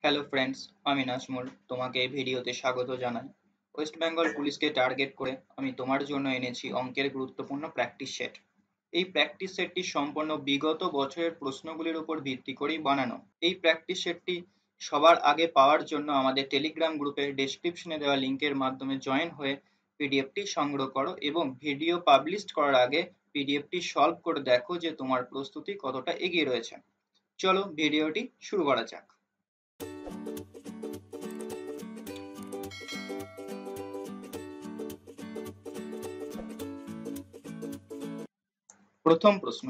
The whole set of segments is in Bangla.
হ্যালো ফ্রেন্ডস, আমি নাজমুল তোমাকে এই ভিডিওতে স্বাগত জানাই। ওয়েস্ট বেঙ্গল পুলিশকে টার্গেট করে আমি তোমার জন্য এনেছি অঙ্কের গুরুত্বপূর্ণ প্র্যাকটিস সেট। এই প্র্যাকটিস সেটটি সম্পূর্ণ বিগত বছরের প্রশ্নগুলির উপর ভিত্তি করেই বানানো। এই প্র্যাকটিস সেটটি সবার আগে পাওয়ার জন্য আমাদের টেলিগ্রাম গ্রুপের ডেসক্রিপশনে দেওয়া লিঙ্কের মাধ্যমে জয়েন হয়ে পিডিএফটি সংগ্রহ করো এবং ভিডিও পাবলিশ করার আগে পিডিএফটি সলভ করে দেখো যে তোমার প্রস্তুতি কতটা এগিয়ে রয়েছে। চলো ভিডিওটি শুরু করা যাক। প্রথম প্রশ্ন,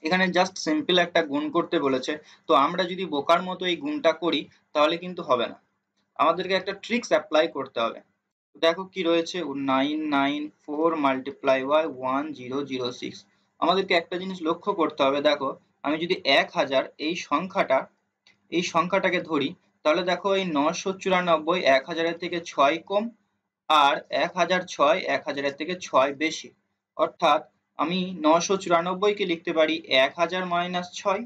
এখানে জাস্ট সিম্পল একটা গুণ করতে বলেছে। তো আমরা যদি বোকার মতো এই গুণটা করি তাহলে কিন্তু হবে না, আমাদেরকে একটা ট্রিক্স অ্যাপ্লাই করতে হবে। দেখো কি রয়েছে, 994 মাল্টিপ্লাই বাই 1006। আমাদেরকে একটা জিনিস লক্ষ্য করতে হবে। দেখো আমি যদি 1000 এই সংখ্যাটাকে ধরি, তাহলে দেখো এই 994 1000-এর থেকে 6 কম, আর 1006 1000-এর থেকে 6 বেশি। অর্থাৎ আমি 994 কে লিখতে পারি 1000 মাইনাস 6,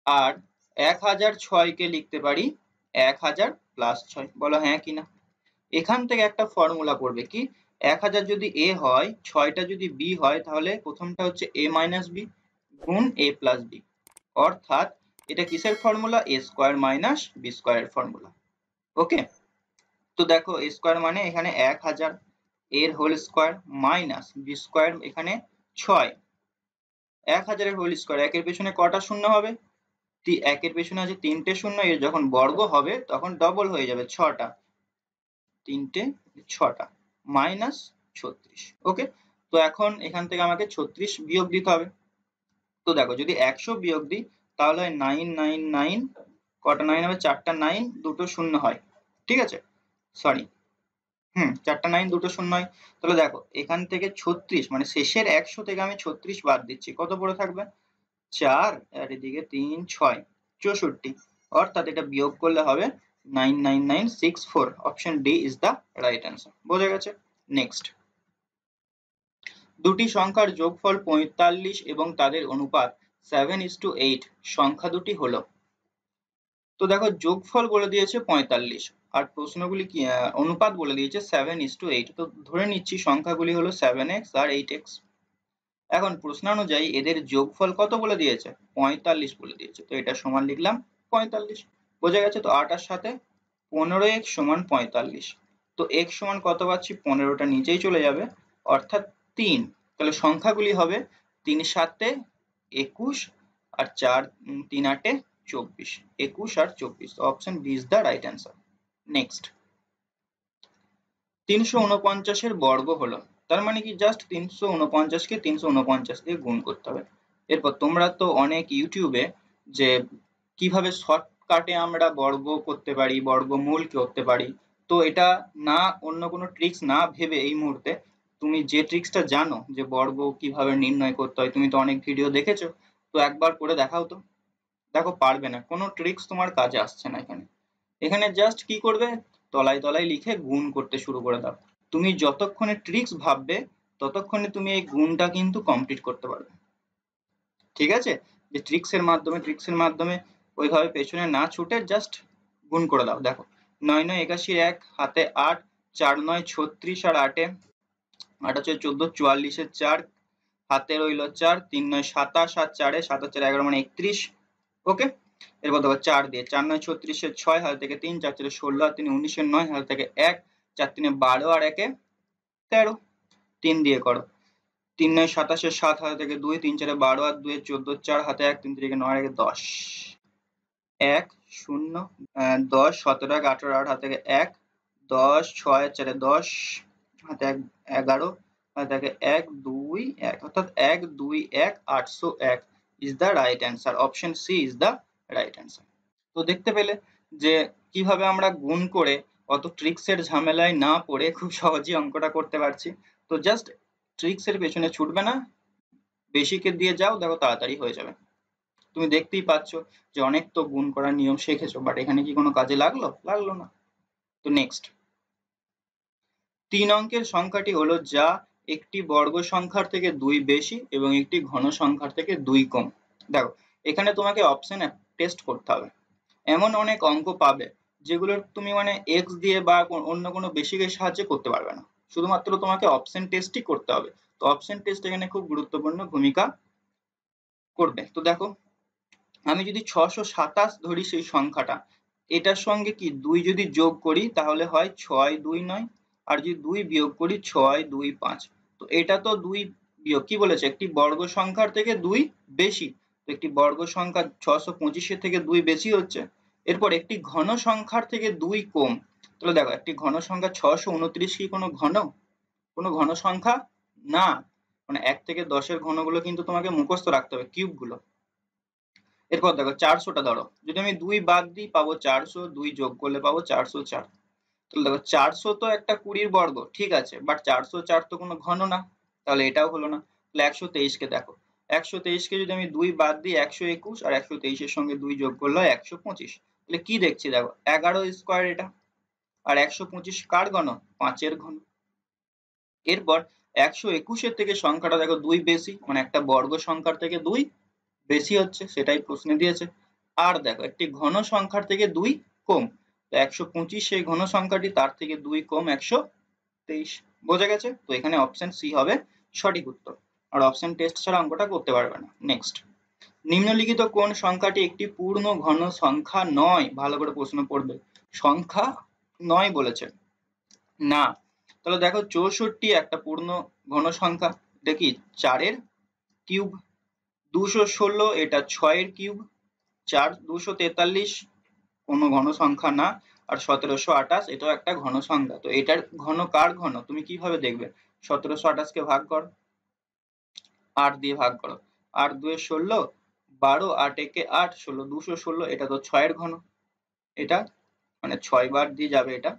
আর 1006 কে লিখতে পারি 1000 প্লাস 6। বলো হ্যাঁ কিনা। এখান থেকে একটা ফর্মুলা পড়বে কি, 1000 যদি এ হয়, 6টা যদি বি হয়, তাহলে প্রথমটা হচ্ছে এ মাইনাস বি গুণ এ প্লাস বি। অর্থাৎ এটা কিসের formula? A square minus b স্কোয়ারের ফর্মুলা। ওকে, তো দেখো এ স্কোয়ার মানে এখানে 1000 এর whole square minus b square এখানে 6। 1000 এর হোল স্কোয়ার, একের পেছনে কটা শূন্য হবে? একের পেছনে আছে 3টে শূন্য, এর যখন বর্গ হবে তখন ডবল হয়ে যাবে 6টা, 3টে 6টা মাইনাস 36। ওকে, তো এখন এখান থেকে আমাকে 36 বিয়োগ দিতে হবে। তো দেখো যদি 100 বিয়োগ দিই তাহলে হয় 999, কটা 9 হবে? 4টা 9, দুটো শূন্য হয়। ঠিক আছে, সরি, 4টা 9 দুটো শূন্য হয়। তাহলে দেখো এখান থেকে 36 মানে শেষের 100 থেকে আমি 36 বাদ দিচ্ছি, কত পড়ে থাকবে? 4 আর এদিকে 3 6 64। অর্থাৎ এটা বিয়োগ করলে হবে 99964। Option D is the right answer. বোঝা গেছে? নেক্সট, দুটি সংখ্যার যোগফল 45 এবং তাদের অনুপাত 7:8 সংখ্যা দুটি হলো। তো দেখো যোগফল বলে দিয়েছে 45 আর প্রশ্নগুলি কি অনুপাত বলে দিয়েছে 7:8। তো ধরে নিচ্ছি সংখ্যাগুলি হলো 7x আর 8x। এখন প্রশ্ন অনুযায়ী এদের যোগফল কত বলে দিয়েছে? 45 বলে দিয়েছে। তো এটা সমান লিখলাম 45। বোঝা গেছে? তো 8 এর সাথে 15x সমান 45। তো x সমান কত পাচ্ছি? 15টা নিচেই চলে যাবে, অর্থাৎ 3। তাহলে সংখ্যাগুলি হবে 3 7 21 আর 4 3 8 24। 21 আর 24। Option B is the right answer. Next, 349 এর বর্গ হলো। তার মানে কি, জাস্ট 349 কে 349 দিয়ে গুণ করতে হবে। এরপর তোমরা তো অনেক ইউটিউবে যে কিভাবে শর্টকাটে আমরা বর্গ করতে পারি, বর্গমূল করতে পারি, তো এটা না অন্য কোনো ট্রিক্স না ভেবে এই মুহূর্তে তুমি যে ট্রিক্সটা জানো যে বর্গ কিভাবে নির্ণয় করতে হয়, তুমি তো অনেক ভিডিও দেখেছো, তো একবার করে দেখাও তো। দেখো পারবে না, কোনো ট্রিক্স তোমার কাজে আসছে না এখানে। এখানে জাস্ট কি করবে, তলায় তলায় লিখে গুণ করতে শুরু করে দাও। তুমি যতক্ষণে ট্রিক্স ভাববে ততক্ষণে তুমি এই গুণটা কিন্তু কমপ্লিট করতে পারবে। ঠিক আছে, যে ট্রিক্সের মাধ্যমে ওইভাবে পেছনে না ছুটে জাস্ট গুণ করে দাও। দেখো 9 9 81 1 হাতে 8, 4 9 36 আর 8 8 আছে 14, 44 4 হাতে রইল 4, 3 9 27 আর 4 7 4 11 মানে 31। ওকে, এরপর দেখো 4 দিয়ে 4 9 36 6 হাতে থেকে 3, 4 4 16 আর 3 19 9 হাতে থেকে 1, 4 3 12 আর 1 13। 3 দিয়ে করো, 3 9 27 7 হাতে থেকে 2, 3 4 12 আর 2 14, 4 হাতে 1, 3 3 9 আর 10 1 0 10 17 18 8 হাতে থেকে 1 10 6 4 10 হাতে 11 হাতে থেকে 1 2 1, অর্থাৎ 1 2 1 801 is the right answer. Option C is the right answer. তো দেখতে পেলে যে কিভাবে আমরা গুণ করে অত ট্রিক্সের ঝামেলায় না পড়ে খুব সহজেই অঙ্কটা করতে পারছি। তো জাস্ট ট্রিক্সের পেছনে ছুটবে না, বেসিকের দিয়ে যাও, দেখো তাড়াতাড়ি হয়ে যাবে। তুমি দেখতেই পাচ্ছ যে অনেক তো গুণ করার নিয়ম শিখেছো, বাট এখানে কি কোনো কাজে লাগলো? লাগলো না। তো নেক্সট, 3 অঙ্কের সংখ্যাটি হলো যা একটি বর্গ সংখ্যার থেকে 2 বেশি এবং একটি ঘন সংখ্যার থেকে 2 কম। দেখো এখানে তোমাকে অপশন টেস্ট করতে হবে। এমন অনেক অঙ্ক পাবে যেগুলো তুমি মানে এক্স দিয়ে বা অন্য কোনো বেসিকের সাহায্যে করতে পারবে না, শুধুমাত্র তোমাকে অপশন টেস্টই করতে হবে। তো অপশন টেস্ট এখানে খুব গুরুত্বপূর্ণ ভূমিকা করবে। তো দেখো আমি যদি 627 ধরি সেই সংখ্যাটা, এটার সঙ্গে কি 2 যদি যোগ করি তাহলে হয় 629, আর যদি 2 বিয়োগ করি 625। তো এটা তো 2 বিয়োগ কি বলেছে, একটি বর্গ সংখ্যার থেকে 2 বেশি। তো একটি বর্গ সংখ্যা 625 এর থেকে 2 বেশি হচ্ছে। এরপর একটি ঘন সংখ্যার থেকে 2 কম। তাহলে দেখো একটি ঘন সংখ্যা 629 কি কোনো ঘন, কোনো ঘন সংখ্যা না। মানে 1 থেকে 10 এর ঘনগুলো কিন্তু তোমাকে মুখস্থ রাখতে হবে, কিউব গুলো। এরপর দেখো 400টা ধরো, যদি আমি 2 বাদ দিই পাবো 400, 2 যোগ করলে পাবো 404। তাহলে দেখো 400 তো একটা 20 বর্গ, ঠিক আছে, বাট 404 তো কোনো ঘন না, তাহলে এটাও হলো না। তাহলে 123 কে দেখো, 123 কে যদি আমি 2 বাদ দিই 121, আর 123 এর সঙ্গে 2 যোগ করলে হয় 125। তাহলে কি দেখছি দেখো 11 স্কয়ার এটা, আর 125 কার ঘন, 5 এর ঘন। এরপর 121 এর থেকে সংখ্যাটা দেখো 2 বেশি, মানে একটা বর্গ সংখ্যার থেকে 2 বেশি হচ্ছে, সেটাই প্রশ্নে দিয়েছে। আর দেখো একটি ঘন সংখ্যার থেকে 2 কম, তো 125 সেই ঘন সংখ্যাটি, তার থেকে 2 কম 123। বোঝা গেছে? তো এখানে অপশন সি হবে সঠিক উত্তর, আর অপশন টেস্ট ছাড়া অঙ্কটা করতে পারবে না। নেক্সট, নিম্নলিখিত কোন সংখ্যাটি একটি পূর্ণ ঘন সংখ্যা নয়? ভালো করে প্রশ্ন পড়বে, সংখ্যা নয় বলেছে না। তাহলে দেখো 64 একটা পূর্ণ ঘন সংখ্যা, এটা কি 4 এর কিউব। 216 এটা 6 এর কিউব। 243 কোনো ঘন সংখ্যা না। আর 1728 এটাও একটা ঘন সংখ্যা। তো এটার ঘন কার ঘন তুমি কিভাবে দেখবে, 1728 কে ভাগ করো, 8 দিয়ে ভাগ করো, 8 2 16, 12, 8 1 8, 16, 216, এটা তো 6 এর ঘন। এটা মানে 6 বার দিয়ে যাবে, এটা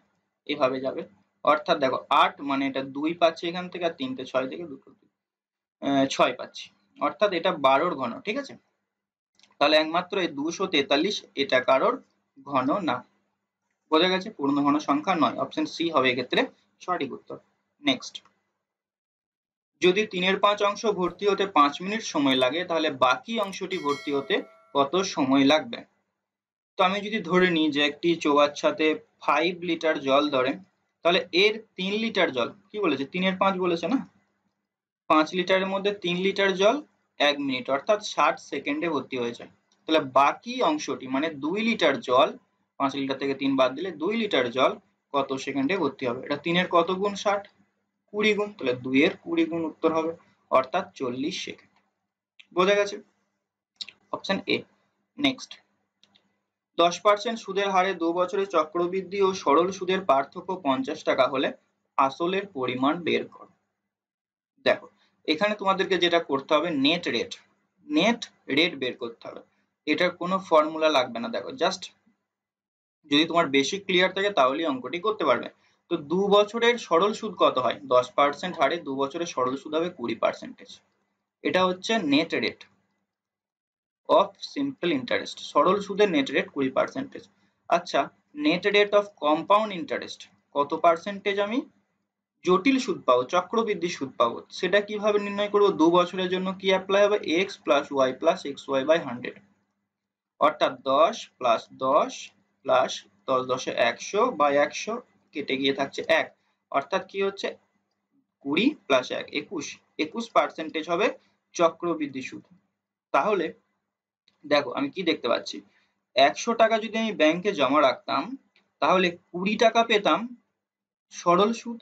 এভাবে যাবে। অর্থাৎ দেখো 8 মানে এটা 2 পাচ্ছি এখান থেকে, আর 3 6 থেকে 2 6 পাচ্ছি, অর্থাৎ এটা 12 ঘন। ঠিক আছে, তাহলে একমাত্র এই 243 এটা কারোর ঘন না। বোঝা গেছে? পূর্ণ ঘন সংখ্যা নয়, অপশন সি হবে এক্ষেত্রে সঠিক উত্তর। নেক্সট, যদি 3/5 অংশ ভর্তি হতে 5 মিনিট সময় লাগে, তাহলে বাকি অংশটি ভর্তি হতে কত সময় লাগবে? তো আমি যদি ধরে নিই যে একটি চৌবাচ্চাতে 5 লিটার জল ধরে, তাহলে এর 3 লিটার জল, কি বলেছে 3/5 বলেছে না, 5 লিটারের মধ্যে 3 লিটার জল 1 মিনিট অর্থাৎ 60 সেকেন্ডে ভর্তি হয়ে যায়। তাহলে বাকি অংশটি মানে 2 লিটার জল, 5 লিটার থেকে 3 বাদ দিলে 2 লিটার জল কত সেকেন্ডে ভর্তি হবে? এটা 3 এর কত গুণ? 60, 20 গুণ, তাহলে 2 এর 20 গুণ উত্তর হবে, অর্থাৎ 40 সেকেন্ড। বোঝা গেছে? Option A. নেক্সট, 10% সুদের হারে 2 বছরের চক্রবৃদ্ধি ও সরল সুদের পার্থক্য 50 টাকা হলে আসলের পরিমাণ বের করো। দেখো এখানে তোমাদেরকে যেটা করতে হবে, নেট রেট বের করতে হবে। এটার কোনো ফর্মুলা লাগবে না। দেখো জাস্ট যদি তোমার বেসিক ক্লিয়ার থাকে তাহলেই অঙ্কটি করতে পারবে। তো 2 বছরের সরল সুদ কত হয়? 10% হারে 2 বছরের সরল সুদ হবে 20%। এটা হচ্ছে net rate of simple interest, সরল সুদের নেট রেট 20%। আচ্ছা, net rate of compound interest কত পার্সেন্টেজ আমি জটিল সুদ পাবো, চক্রবৃদ্ধি সুদ পাবো, সেটা কিভাবে নির্ণয় করবো? 2 বছরের জন্য কি অ্যাপ্লাই হবে? x plus y plus x y by 100, অর্থাৎ 10 প্লাস 10 প্লাস 10 10 100 বাই 100, কেটে গিয়ে থাকছে 1, অর্থাৎ কি হচ্ছে 20 প্লাস 1 21% হবে চক্রবৃদ্ধি সুদ। তাহলে দেখো আমি কি দেখতে পাচ্ছি, 100 টাকা যদি আমি ব্যাংকে জমা রাখতাম তাহলে 20 টাকা পেতাম সরল সুদ,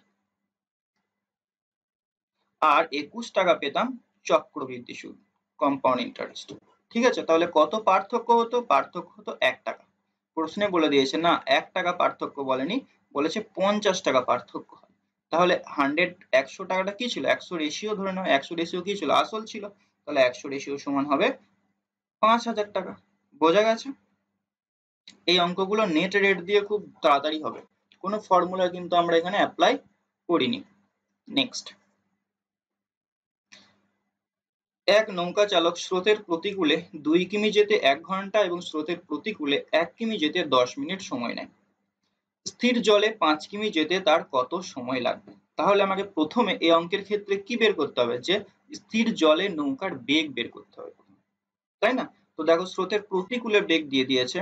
আর 21 টাকা পেতাম চক্রবৃদ্ধি সুদ, কম্পাউন্ড ইন্টারেস্ট। ঠিক আছে, তাহলে কত পার্থক্য হতো? পার্থক্য হতো 1 টাকা। প্রশ্নে বলে দিয়েছে না 1 টাকা পার্থক্য বলেনি, বলেছে 50 টাকা পার্থক্য হয়। তাহলে 100 টাকাটা কি ছিল? 100 রেশিও ধরে নাও, 100 রেশিও কি ছিল? আসল ছিল। তাহলে 100 রেশিও সমান হবে 5000 টাকা। বোঝা গেছে? এই অঙ্কগুলো নেট রেট দিয়ে খুব তাড়াতাড়ি হবে, কোনো ফর্মুলা কিন্তু আমরা এখানে অ্যাপ্লাই করিনি। নেক্সট, এক নৌকা চালক স্রোতের প্রতিকূলে 2 কিমি যেতে 1 ঘন্টা এবং স্রোতের প্রতিকূলে 1 কিমি যেতে 10 মিনিট সময় নেয়। স্থির জলে 5 কিমি যেতে তার কত সময় লাগবে? তাহলে আমাকে প্রথমে এই অঙ্কের ক্ষেত্রে কি বের করতে হবে? যে স্থির জলে নৌকার বেগ বের করতে হবে, তাই না? তো দেখো স্রোতের প্রতিকূলে বেগ দিয়ে দিয়েছে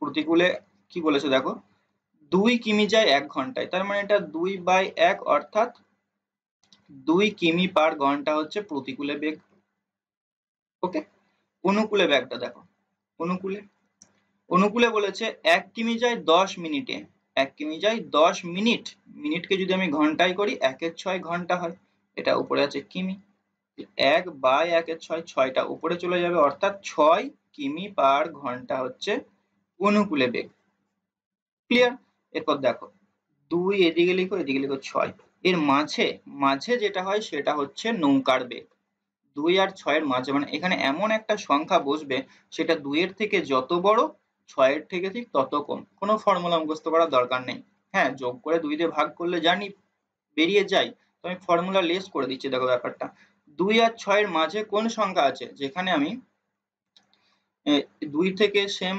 প্রতিকূলে কি বলেছে দেখো, 2 কিমি যায় 1 ঘন্টায়, তার মানে এটা 2/1 অর্থাৎ 2 কিমি পার ঘন্টা হচ্ছে প্রতিকূলে বেগ। ওকে, অনুকূলে বেগটা দেখো, অনুকূলে অনুকূলে বলেছে 1 কিমি যায় 10 মিনিটে, 1 কিমি যায় 10 মিনিট, মিনিটকে যদি আমি ঘন্টায় করি 1/6 ঘন্টা হয়, এটা উপরে আছে কিমি, 1/1/6, 6টা উপরে চলে যাবে অর্থাৎ 6 কিমি পার ঘন্টা হচ্ছে অনুকূলে বেগ। ক্লিয়ার? এরপর দেখো 2 এদিকে লিখো, এদিকে লিখো 6, এর মাঝে মাঝে যেটা হয় সেটা হচ্ছে নৌকার বেগ। 2 আর 6 এর মাঝে, মানে এখানে এমন একটা সংখ্যা বসবে সেটা 2 এর থেকে যত বড় 6 এর থেকে ঠিক তত কম। কোনো ফর্মুলা মুখস্থ করার দরকার নেই। হ্যাঁ, যোগ করে 2 দিয়ে ভাগ করলে জানি বেরিয়ে যায়, তো আমি ফর্মুলা লেস করে দিচ্ছি। দেখো ব্যাপারটা, 2 আর 6 এর মাঝে কোন সংখ্যা আছে যেখানে আমি 2 থেকে সেম,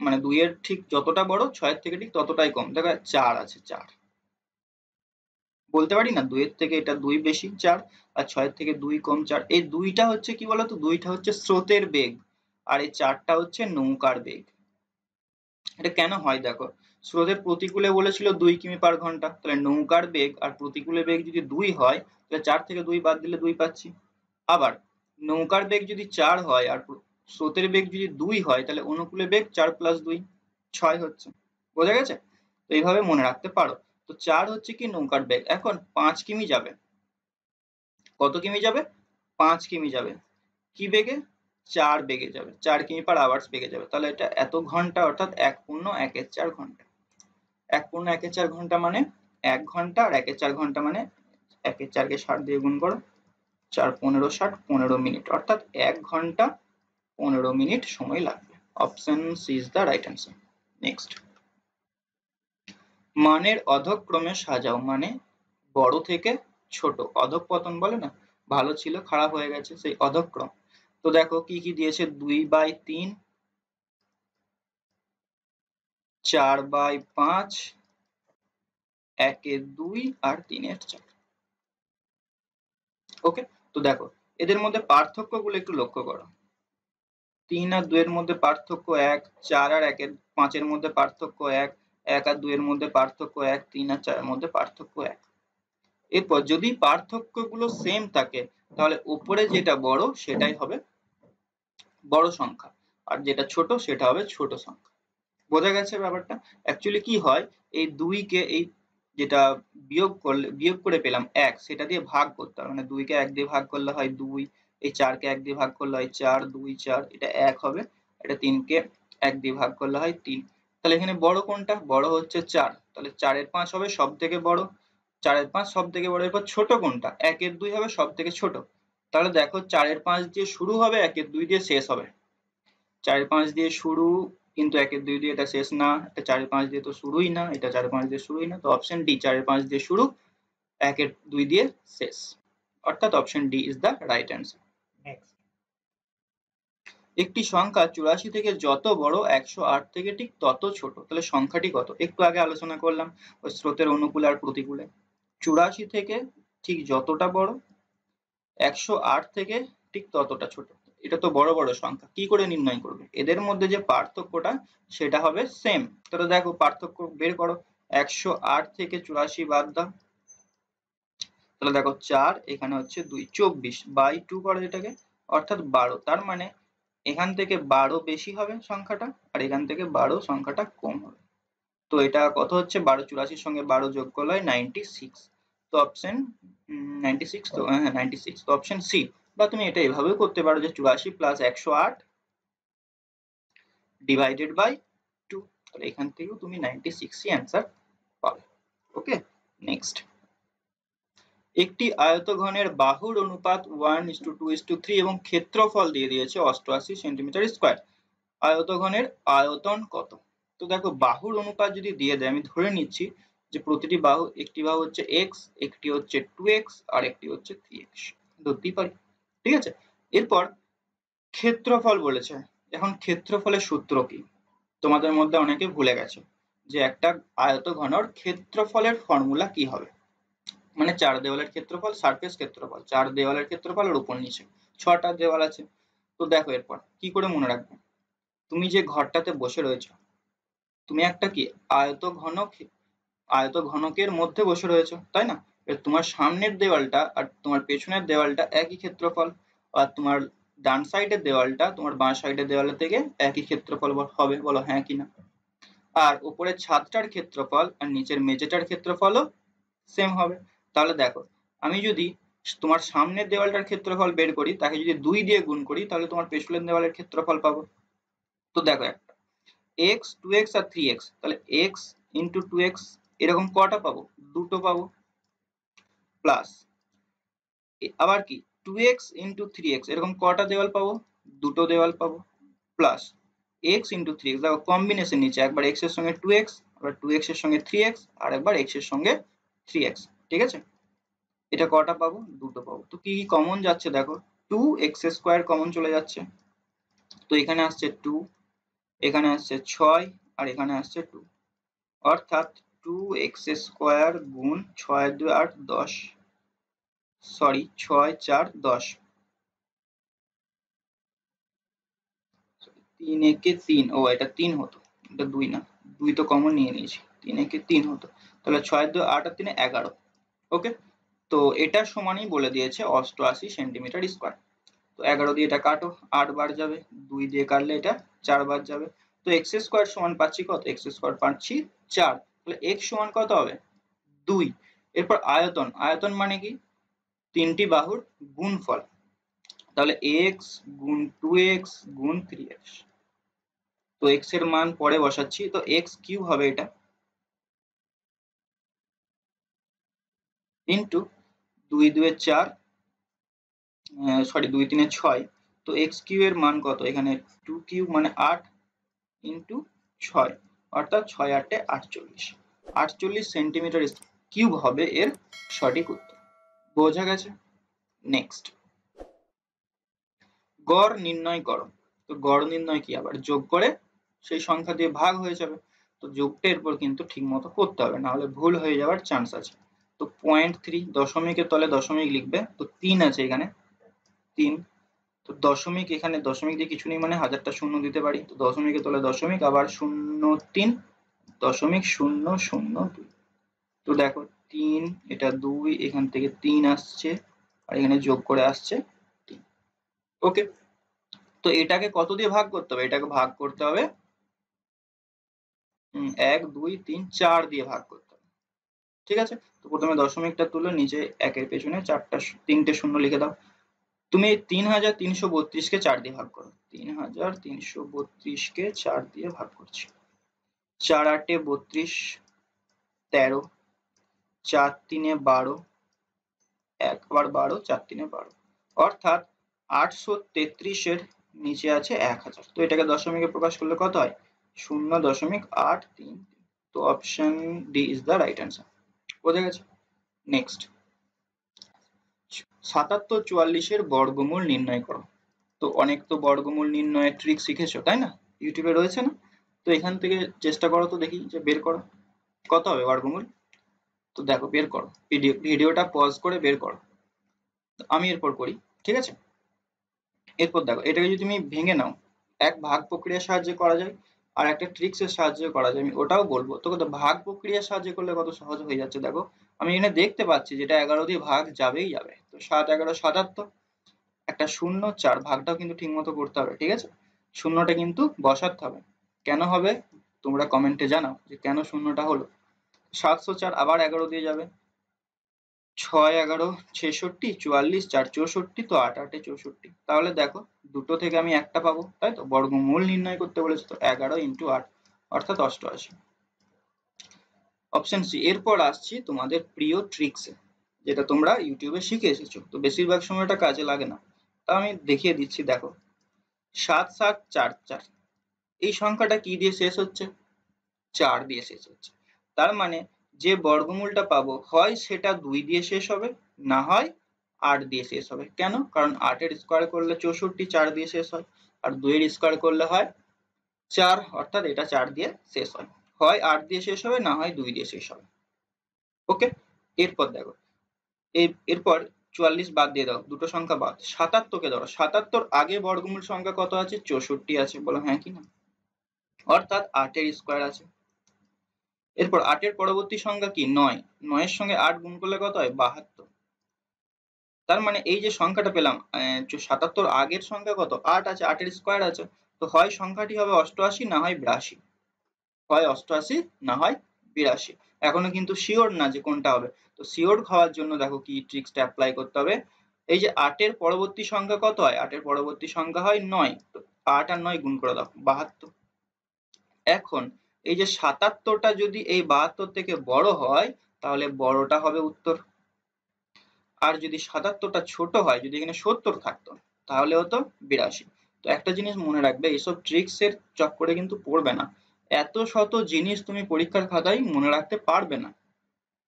মানে 2 এর ঠিক যতটা বড় 6 এর থেকে ঠিক ততটাই কম। দেখো 4 আছে, 4 বলতে পারি না, 2 এর থেকে এটা 2 বেশি 4, আর 6 এর থেকে 2 কম 4। এই 2টা হচ্ছে কি বলতো, 2টা হচ্ছে স্রোতের বেগ, আর এই 4টা হচ্ছে নৌকার বেগ। এটা কেন হয় দেখো, স্রোতের প্রতিকূলে বলেছিল 2 কিমি পার ঘন্টা, তাহলে নৌকার বেগ আর প্রতিকূলে বেগ যদি 2 হয় তাহলে 4 থেকে 2 বাদ দিলে 2 পাচ্ছি। আবার নৌকার বেগ যদি 4 হয় আর স্রোতের বেগ যদি 2 হয় তাহলে অনুকূলে বেগ 4 + 2 6 হচ্ছে। বোঝা গেছে? তো এইভাবে মনে রাখতে পারো। তো 4 হচ্ছে কি নৌকার বেগ। এখন 5 কিমি যাবে, কত কিমি যাবে? 5 কিমি যাবে, কি বেগে? 4 বেগে যাবে, 4 কিমি পার আওয়ার্স বেগে যাবে। তাহলে এটা এত ঘন্টা, অর্থাৎ 1/1/4 ঘন্টা। 1/1/4 ঘন্টা মানে 1 ঘন্টা, আর 1/4 ঘন্টা মানে 1/4 কে 60 দিয়ে গুণ করো, 4 15 60 15 মিনিট, অর্থাৎ 1 ঘন্টা 15 মিনিট সময় লাগবে। Option C is the right answer. Next, মানের অধক্রমে সাজাও, মানে বড় থেকে ছোট, অধঃপতন বলে না, ভালো ছিল খারাপ হয়ে গেছে, সেই অধক্রম। তো দেখো কি কি দিয়েছে, 2/3, 4/5, 1/2 আর 3/4। ওকে, তো দেখো এদের মধ্যে পার্থক্য গুলো একটু লক্ষ্য করো। 3 আর 2 এর মধ্যে পার্থক্য 1, 4 আর 5 এর মধ্যে পার্থক্য 1, 1 আর 2 এর মধ্যে পার্থক্য 1, 3 আর 4 এর মধ্যে পার্থক্য 1। এরপর যদি পার্থক্য গুলো সেম থাকে তাহলে উপরে যেটা বড় সেটাই হবে বড় সংখ্যা, আর যেটা ছোট সেটা হবে ছোট সংখ্যা। বোঝা গেছে ব্যাপারটা? অ্যাকচুয়ালি কি হয়, এই 2 কে এই যেটা বিয়োগ করে পেলাম 1, সেটা দিয়ে ভাগ করতে হবে, মানে 2 কে 1 দিয়ে ভাগ করলে হয় 2, এই 4 কে 1 দিয়ে ভাগ করলে হয় 4, 2 4, এটা 1 হবে, এটা 3 কে 1 দিয়ে ভাগ করলে হয় 3। তাহলে এখানে বড় কোনটা? বড় হচ্ছে 4, তাহলে 4 এর 5 হবে সব থেকে বড়, 4 এর 5 সব থেকে বড়। এরপর ছোট কোনটা? 1 এর 2 হবে সব থেকে ছোট। তাহলে দেখো 4 এর 5 দিয়ে শুরু হবে, 1 এর 2 দিয়ে শেষ হবে। 4 এর 5 দিয়ে শুরু, কিন্তু 1 এর 2 দিয়ে এটা শেষ না, এটা 4 এর 5 দিয়ে তো শুরুই না, এটা 4 এর 5 দিয়ে শুরুই না। তো অপশন ডি, 4 এর 5 দিয়ে শুরু, 1 এর 2 দিয়ে শেষ, অর্থাৎ option D is the right answer. Next, একটি সংখ্যা 84 থেকে যত বড় 108 থেকে ঠিক তত ছোট, তাহলে সংখ্যাটি কত? একটু আগে আলোচনা করলাম ওই স্রোতের অনুকূলে আর প্রতিকূলে। 84 থেকে ঠিক যতটা বড়, 108 থেকে ঠিক ততটা ছোট। এটা তো বড় বড় সংখ্যা, কি করে নির্ণয় করবে? এদের মধ্যে যে পার্থক্যটা সেটা হবে সেম। তাহলে দেখো পার্থক্য বের করো, 108 থেকে 84 বাদ দাও, তাহলে দেখো 4, এখানে হচ্ছে 2, 24/2 করো এটাকে, অর্থাৎ 12। তার মানে এখান থেকে 12 বেশি হবে সংখ্যাটা, আর এখান থেকে 12 সংখ্যাটা কম হবে। তো এটা কত হচ্ছে, 12, 84 সঙ্গে 12 যোগ করলে হয় 96। তো অপশন 96, তো হ্যাঁ 96, তো অপশন সি। বা তুমি এটা এভাবেও করতে পারো যে 84 + 108 ডিভাইডেড বাই 2, তাহলে এখান থেকেও তুমি 96ই অ্যান্সার পাবে। ওকে, নেক্সট, একটি আয়তঘনের বাহুর অনুপাত 1:2:3 এবং ক্ষেত্রফল দিয়ে দিয়েছে 88 সেন্টিমিটার স্কয়ার। আয়তঘনের আয়তন কত? তো দেখো বাহুর অনুপাত যদি দিয়ে দেয়, আমি ধরে নিচ্ছি যে প্রতিটি বাহু, একটি বাহু হচ্ছে x, একটি হচ্ছে 2x আর একটি হচ্ছে 3x, ধরতেই পারি। ঠিক আছে, এরপর ক্ষেত্রফল বলেছে। এখন ক্ষেত্রফলের সূত্র কি তোমাদের মধ্যে অনেকে ভুলে গেছে, যে একটা আয়তঘনর ক্ষেত্রফলের ফর্মুলা কি হবে। মানে 4 দেওয়ালের ক্ষেত্রফল, সারফেস ক্ষেত্রফল, 4 দেওয়ালের ক্ষেত্রফল আর উপর নিচে 6টা দেওয়াল আছে। তো দেখো এরপর কি করে মনে রাখবে, তুমি যে ঘরটাতে বসে রয়েছো তুমি একটা কি আয়তঘনকের মধ্যে বসে রয়েছো, তাই না? তোমার সামনের দেওয়ালটা আর তোমার পেছনের দেওয়ালটা একই ক্ষেত্রফল, আর তোমার ডান সাইডের দেওয়ালটা তোমার বাঁ সাইডের দেওয়ালের থেকে একই ক্ষেত্রফল হবে, বলো হ্যাঁ কি না? আর উপরের ছাদটার ক্ষেত্রফল আর নিচের মেঝেটার ক্ষেত্রফলও সেম হবে। তাহলে দেখো, আমি যদি তোমার সামনের দেওয়ালটার ক্ষেত্রফল বের করি, তাকে যদি 2 দিয়ে গুণ করি, তাহলে তোমার পেছনের দেওয়ালের ক্ষেত্রফল পাবো। তো দেখো, একটা x 2x আর 3x, তাহলে x ইন্টু 2x এরকম কটা পাবো? দুটো পাবো। প্লাস আবার কি 2x ইন্টু 3x এরকম কটা দেওয়াল পাবো? দুটো দেওয়াল পাবো। প্লাস x ইন্টু 3x, দেখো কম্বিনেশন নিচে একবার x এর সঙ্গে 2x, আবার 2x এর সঙ্গে 3x, আর একবার x এর সঙ্গে 3x। ঠিক আছে, এটা কটা পাবো? দুটো পাবো। তো কি কমন যাচ্ছে দেখো, 2x স্কোয়ার কমন চলে যাচ্ছে। তো এখানে আসছে 2, এখানে আসছে 6, আর এখানে আসছে 2, অর্থাৎ 2x স্কোয়ার গুণ 6 2 8 10, সরি 6 4 10, 3 একে 3, ও এটা 3 হতো, এটা 2 না, 2 তো কমন নিয়ে নিয়েছি, 3 একে 3 হতো, তাহলে 6 2 8 আর 3 11। ওকে, তো এটা সমানই বলে দিয়েছে 88 সেন্টিমিটার স্কোয়ার। তো 11 দিয়ে এটা কাটো, 8 বার যাবে, 2 দিয়ে কাটলে এটা 4 বার যাবে। তো x স্কোয়ার সমান পাচ্ছি কত? x স্কোয়ার পাচ্ছি 4, তাহলে x সমান কত হবে? 2। এরপর আয়তন, আয়তন মানে কি? তিনটি বাহুর গুণফল, তাহলে x গুণ 2x গুণ 3x। তো x এর মান পরে বসাচ্ছি, তো x কিউব হবে এটা, ইন্টু 2 2 4, সরি 2 3 6, তো x কিউব এর মান কত? এখানে 2 কিউব মানে 8 ইন্টু 6, অর্থাৎ 6 8 48, 48 সেন্টিমিটার কিউব হবে এর সঠিক উত্তর। বোঝা গেছে? নেক্সট, গড় নির্ণয় করো। তো গড় নির্ণয় কি? আবার যোগ করে সেই সংখ্যা দিয়ে ভাগ হয়ে যাবে। তো যোগটা এরপর কিন্তু ঠিক মতো করতে হবে, না হলে ভুল হয়ে যাওয়ার চান্স আছে। তো 0.3, দশমিকের তলে দশমিক লিখবে, তো 3 আছে এখানে 3, তো দশমিক, এখানে দশমিক দিয়ে কিছু নেই মানে হাজারটা শূন্য দিতে পারি, তো দশমিকের তলে দশমিক, আবার 0.3.002। তো দেখো 3, এটা 2, এখান থেকে 3 আসছে, আর এখানে যোগ করে আসছে 3। ওকে, তো এটাকে কত দিয়ে ভাগ করতে হবে? এটাকে ভাগ করতে হবে 1 2 3 4 দিয়ে ভাগ করতে হবে। ঠিক আছে, তো প্রথমে দশমিকটা তুলে নিচে একের পেছনে 3টে শূন্য লিখে দাও। তুমি 3332 কে 4 দিয়ে ভাগ করো, 3332 কে 4 দিয়ে ভাগ করছি। 4 8 32, 13, 4 3 12, 1 আবার 12, 4 3 12, অর্থাৎ 833 এর নিচে আছে 1000। তো এটাকে দশমিকে প্রকাশ করলে কত হয়? 0.833। তো option D is the right answer. বোঝা গেছে? নেক্সট, 77 44 এর বর্গমূল নির্ণয় করো। তো অনেক তো বর্গমূল নির্ণয়ের ট্রিক শিখেছো, তাই না? ইউটিউবে রয়েছে না? তো এখান থেকে চেষ্টা করো তো দেখি, যে বের করো কত হবে বর্গমূল। তো দেখো বের করো, ভিডিওটা পজ করে বের করো, আমি এরপর করি। ঠিক আছে, এরপর দেখো, এটাকে যদি তুমি ভেঙে নাও, এক ভাগ প্রক্রিয়ার সাহায্যে করা যায়, আর একটা ট্রিক্স এর সাহায্যে করা যায়, আমি ওটাও বলবো। তো কত ভাগ প্রক্রিয়ার সাহায্যে করলে কত সহজ হয়ে যাচ্ছে দেখো। আমি এখানে দেখতে পাচ্ছি যেটা 11 দিয়ে ভাগ যাবেই যাবে, তো 7 11 77, একটা শূন্য 4, ভাগটাও কিন্তু ঠিক মতো করতে হবে। ঠিক আছে, শূন্যটা কিন্তু বসাতে হবে। কেন হবে তোমরা কমেন্টে জানাও যে কেন শূন্যটা হলো। 704 আবার 11 দিয়ে যাবে, 6 11 66, 44 4 64, তো 8 8 64। তাহলে দেখো দুটো থেকে আমি একটা পাবো, তাই তো? বর্গমূল নির্ণয় করতে বলেছে, তো 11 ইন্টু 8 অর্থাৎ 88। Option C. এরপর আসছি তোমাদের প্রিয় ট্রিক্সে, যেটা তোমরা ইউটিউবে শিখে এসেছো, তো বেশিরভাগ সময়টা কাজে লাগে না, তা আমি দেখিয়ে দিচ্ছি। দেখো 7 7 4 4, এই সংখ্যাটা কি দিয়ে শেষ হচ্ছে? 4 দিয়ে শেষ হচ্ছে। তার মানে যে বর্গমূলটা পাবো হয় সেটা 2 দিয়ে শেষ হবে, না হয় 8 দিয়ে শেষ হবে। কেন? কারণ 8 এর স্কোয়ার করলে 64, 4 দিয়ে শেষ হয়, আর 2 এর স্কোয়ার করলে হয় 4, অর্থাৎ এটা 4 দিয়ে শেষ হয়। হয় 8 দিয়ে শেষ হবে, না হয় 2 দিয়ে শেষ হবে। ওকে, এরপর দেখো, এরপর 44 বাদ দিয়ে দাও, দুটো সংখ্যা বাদ। 77 কে ধরো, 77 আগে বর্গমূল সংখ্যা কত আছে? 64 আছে, বলো হ্যাঁ কি না? অর্থাৎ 8 এর স্কোয়ার আছে, এরপর 8 এর পরবর্তী সংখ্যা কি 9, 9 এর সঙ্গে 8 গুণ করলে কত হয় 72। তার মানে এই যে সংখ্যাটা পেলাম 77 আগের সংখ্যা কত 8 আছে, 8 এর স্কয়ার আছে, তো হয় সংখ্যাটি হবে 88 না হয় 82, হয় 88 না হয় 82। এখনো কিন্তু শিওর না যে কোনটা হবে। তো শিওর হওয়ার জন্য দেখো কি ট্রিক্সটা অ্যাপ্লাই করতে হবে। এই যে 8 এর পরবর্তী সংখ্যা কত হয়, 8 এর পরবর্তী সংখ্যা হয় 9, তো 8 আর 9 গুণ করে দাও 72। এখন এই যে 77টা যদি এই 72 থেকে বড় হয় তাহলে বড়টা হবে উত্তর, আর যদি 77টা ছোট হয়, যদি এখানে 70 থাকতো তাহলে হতো 82। তো একটা জিনিস মনে রাখবে, এইসব ট্রিক্স এর চক্করে কিন্তু পড়বে না। এত শত জিনিস তুমি পরীক্ষার খাতায় মনে রাখতে পারবে না,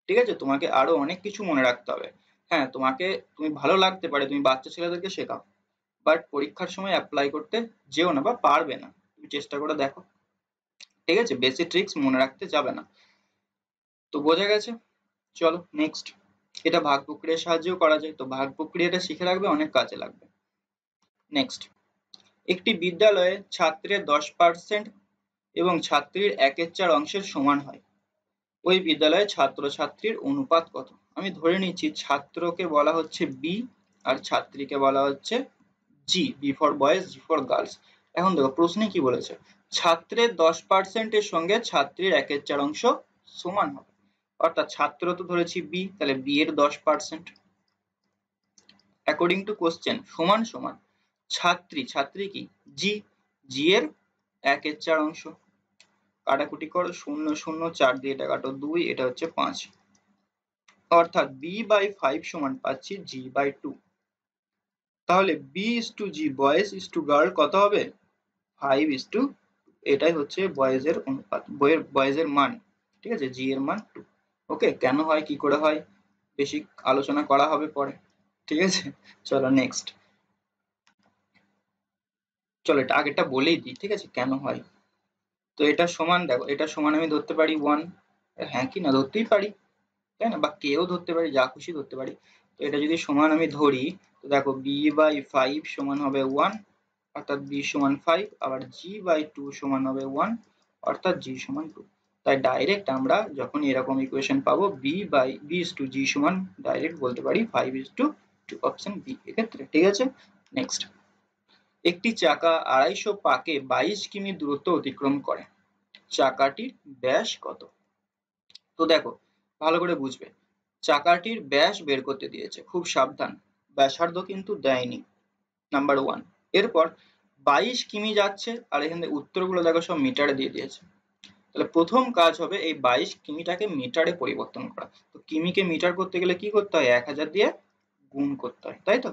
ঠিক আছে? তোমাকে আরো অনেক কিছু মনে রাখতে হবে। হ্যাঁ, তুমি ভালো লাগতে পারে, তুমি বাচ্চা ছেলেদেরকে শেখাও, বাট পরীক্ষার সময় অ্যাপ্লাই করতে যেও না বা পারবে না। তুমি চেষ্টা করে দেখো, ঠিক আছে? বেসিক ট্রিক্স মনে রাখতে যাবে না। তো বোঝা গেছে? চলো নেক্সট। এটা ভাগ প্রক্রিয়ার সাহায্যেও করা যায়, তো ভাগ প্রক্রিয়াটা শিখে রাখবে, অনেক কাজে লাগবে। নেক্সট, একটি বিদ্যালয়ে ছাত্রের 10% এবং ছাত্রীর 1/4 অংশের সমান হয়, ওই বিদ্যালয়ে ছাত্র-ছাত্রীর অনুপাত কত? আমি ধরে নিচ্ছি ছাত্রকে বলা হচ্ছে বি আর ছাত্রীকে বলা হচ্ছে G, B for boys, G for girls. এখন দেখো প্রশ্নে কি বলেছে, ছাত্রের 10% এর সঙ্গে ছাত্রীর 1/4 অংশ সমান হবে, অর্থাৎ ছাত্র তো ধরেছি বি, তাহলে বি এর 10% অ্যাকর্ডিং টু কোশ্চেন সমান সমান ছাত্রী, ছাত্রী কি জি, জি এর 1/4 অংশ। কাটাকুটি করো, 0 0 4 দিয়ে এটা কাটো 2, এটা হচ্ছে 5, অর্থাৎ b/5 সমান পাচ্ছি g/2। তাহলে b/g বয়েজ গার্ল কত হবে 5:2, এটাই হচ্ছে বয়েজের অনুপাত, বয়েজের মান, ঠিক আছে? জি এর মান 2। ওকে, কেন হয় কি করে হয় বেশি আলোচনা করা হবে পরে, ঠিক আছে? চলো নেক্সট। চলো এটা আগেরটা বলেই দিই, ঠিক আছে, কেন হয়। তো এটা সমান, দেখো এটা সমান আমি ধরতে পারি 1, হ্যাঁ কি না ধরতেই পারি, তাই না? বা কেও ধরতে পারি, যা খুশি ধরতে পারি। তো এটা যদি সমান আমি ধরি, তো দেখো b/5 সমান হবে 1, অর্থাৎ b সমান 5, আবার g/2 সমান হবে 1, অর্থাৎ g সমান 2। তাই ডাইরেক্ট আমরা যখন এরকম ইকুয়েশন পাবো b/b/g সমান ডাইরেক্ট বলতে পারি 5:2, অপশন বি এক্ষেত্রে, ঠিক আছে? নেক্সট, একটি চাকা 250 পাকে 22 কিমি দূরত্ব অতিক্রম করে, চাকাটির ব্যাস কত? তো দেখো ভালো করে বুঝবে, চাকাটির ব্যাস বের করতে দিয়েছে, খুব সাবধান, ব্যাসার্ধ কিন্তু দেয়নি, নাম্বার 1। এরপর 22 কিমি যাচ্ছে, আর এখানে উত্তরগুলো দেখো সব মিটারে দিয়ে দিয়েছে। তাহলে প্রথম কাজ হবে এই 22 কিমিটাকে মিটারে পরিবর্তন করা। তো কিমিকে মিটার করতে গেলে কি করতে হয়, 1000 দিয়ে গুণ করতে হয়, তাই তো?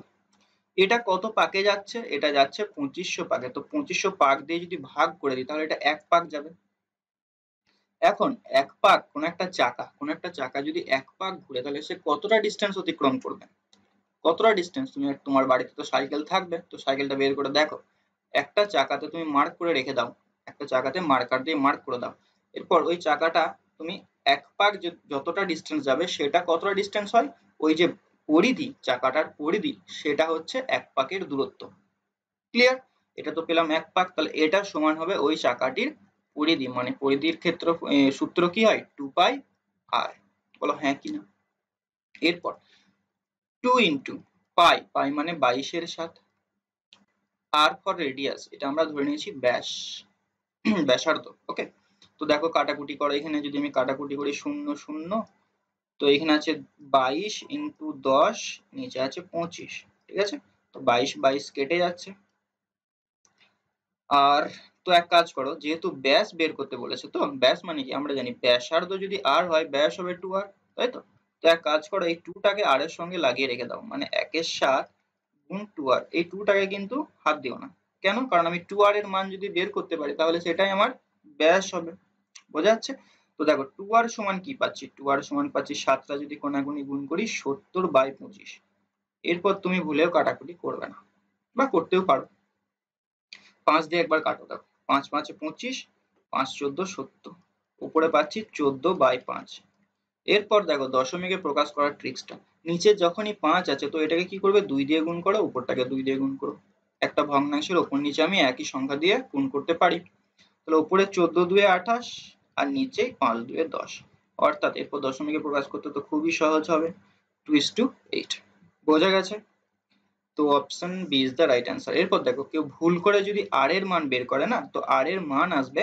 এটা কত পাকে যাচ্ছে, এটা যাচ্ছে 2500 পাকে, তো 2500 পাক দিয়ে যদি ভাগ করে দিই তাহলে এটা 1 পাক যাবে। এখন 1 পাক কোন একটা চাকা যদি 1 পাক ঘুরে তাহলে সে কতটা ডিস্টেন্স অতিক্রম করবে, কতটা ডিস্টেন্স? তুমি তোমার বাড়িতে তো সাইকেল থাকবে, তো সাইকেলটা বের করে দেখো, একটা চাকাতে তুমি মার্ক করে রেখে দাও, একটা চাকাতে মার্কার দিয়ে মার্ক করে দাও। এরপর ওই চাকাটা তুমি 1 পাক যতটা ডিস্টেন্স যাবে সেটা কতটা ডিস্টেন্স হয়, ওই যে পরিধি, চাকাটার পরিধি, সেটা হচ্ছে 1 পাকের দূরত্ব। ক্লিয়ার? এটা তো পেলাম 1 পাক, তাহলে এটা সমান হবে ওই চাকাটির পরিধি, মানে পরিধির ক্ষেত্র সূত্র কি হয় 2πr। বলো হ্যাঁ কি না? এরপর 2 ইন্টু পাই, পাই মানে 22 এর 7, আর ফর রেডিয়াস, এটা আমরা ধরে নিয়েছি ব্যাস, ব্যাসার্ধ। ওকে, তো দেখো কাটাকুটি করো, এখানে যদি আমি কাটাকুটি করি 0 0, তো এখানে আছে 22 ইন্টু 10, নিচে আছে 25, ঠিক আছে? তো 22 22 কেটে যাচ্ছে। আর তো এক কাজ করো, যেহেতু ব্যাস বের করতে বলেছে, তো ব্যাস মানে কি আমরা জানি ব্যাসার্ধ যদি আর হয় ব্যাস হবে 2r, তাই তো? তো এক কাজ করো, এই 2 টাকে r এর সঙ্গে লাগিয়ে রেখে দাও, মানে 1 এর 7 গুণ 2r, এই 2 টাকে কিন্তু হাত দিও না। কেন? কারণ আমি 2r এর মান যদি বের করতে পারি তাহলে সেটাই আমার ব্যাস হবে। বোঝা যাচ্ছে? তো দেখো 2r সমান কি পাচ্ছি, 2r সমান পাচ্ছি 7টা যদি কোনাকুনি গুণ করি 70/25। এরপর তুমি ভুলেও কাটাকুটি করবে না, বা করতেও পারো, 5 দিয়ে একবার কাটো, দেখো 5 5 25, 5 14 70, উপরে পাচ্ছি 14/5। এরপর দেখো দশমিকে প্রকাশ করার ট্রিক্সটা, নিচে যখনই 5 আছে তো এটাকে কি করবে 2 দিয়ে গুণ করো, উপরটাকে 2 দিয়ে গুণ করো। একটা ভগ্নাংশের ওপর নিচে আমি একই সংখ্যা দিয়ে গুণ করতে পারি, তাহলে উপরে 14 2 28, আর নিচে 5 2 10, অর্থাৎ এরপর দশমিকে প্রকাশ করতে তো খুবই সহজ হবে, 2:8। বোঝা গেছে? তো option B is the right answer. এরপর দেখো কেউ ভুল করে যদি আর এর মান বের করে না, তো আর এর মান আসবে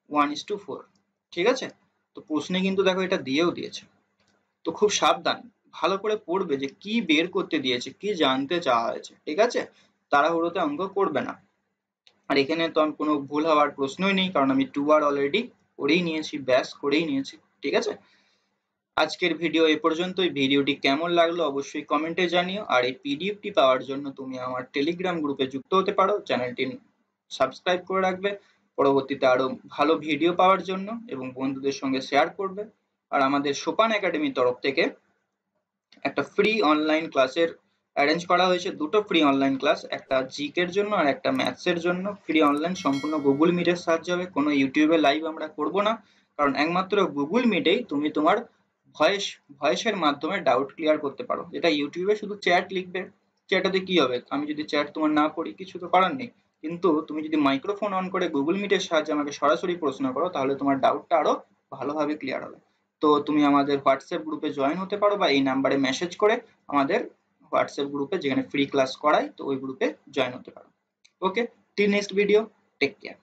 1:4। ঠিক আছে, তো প্রশ্নে কিন্তু দেখো এটা দিয়েও দিয়েছে, তো খুব সাবধান, ভালো করে পড়বে যে কি বের করতে দিয়েছে, কি জানতে চাওয়া হয়েছে। ঠিক আছে, তাড়াহুড়োতে অঙ্ক করবে না। আর এখানে তো আমি কোনো ভুল হওয়ার প্রশ্নই নেই, কারণ আমি 2 বার অলরেডি করেই নিয়েছি, ব্যাস করেই নিয়েছি। ঠিক আছে, আজকের ভিডিও এ পর্যন্তই। ভিডিওটি কেমন লাগলো অবশ্যই কমেন্টে জানিও। আর এই পিডিএফটি পাওয়ার জন্য তুমি আমার টেলিগ্রাম গ্রুপে যুক্ত হতে পারো, চ্যানেলটি সাবস্ক্রাইব করে রাখবে পরবর্তীতে আরো ভালো ভিডিও পাওয়ার জন্য, এবং বন্ধুদের সঙ্গে শেয়ার করবে। আর আমাদের সোপান একাডেমির তরফ থেকে একটা ফ্রি অনলাইন ক্লাসের অ্যারেঞ্জ করা হয়েছে, দুটো ফ্রি অনলাইন ক্লাস, একটা জিকের জন্য আর একটা ম্যাথসের জন্য। ফ্রি অনলাইন, সম্পূর্ণ গুগল মিটের সাহায্যে হবে, কোনো ইউটিউবে লাইভ আমরা করব না, কারণ একমাত্র গুগল মিটেই তুমি তোমার ভয়েসের মাধ্যমে ডাউট ক্লিয়ার করতে পারো। যেটা ইউটিউবে শুধু চ্যাট লিখবে, চ্যাটাতে কি হবে, আমি যদি চ্যাট তোমার না পড়ি কিছু তো করার নেই। কিন্তু তুমি যদি মাইক্রোফোন অন করে গুগল মিটের সাহায্যে আমাকে সরাসরি প্রশ্ন করো, তাহলে তোমার ডাউটটা আরো ভালোভাবে ক্লিয়ার হবে। তো তুমি আমাদের হোয়াটসঅ্যাপ গ্রুপে জয়েন হতে পারো, বা এই নাম্বারে মেসেজ করে আমাদের হোয়াটসঅ্যাপ গ্রুপে, যেখানে ফ্রি ক্লাস করাই, তো ওই গ্রুপে জয়েন হতে পারো। Okay, till next video, take care.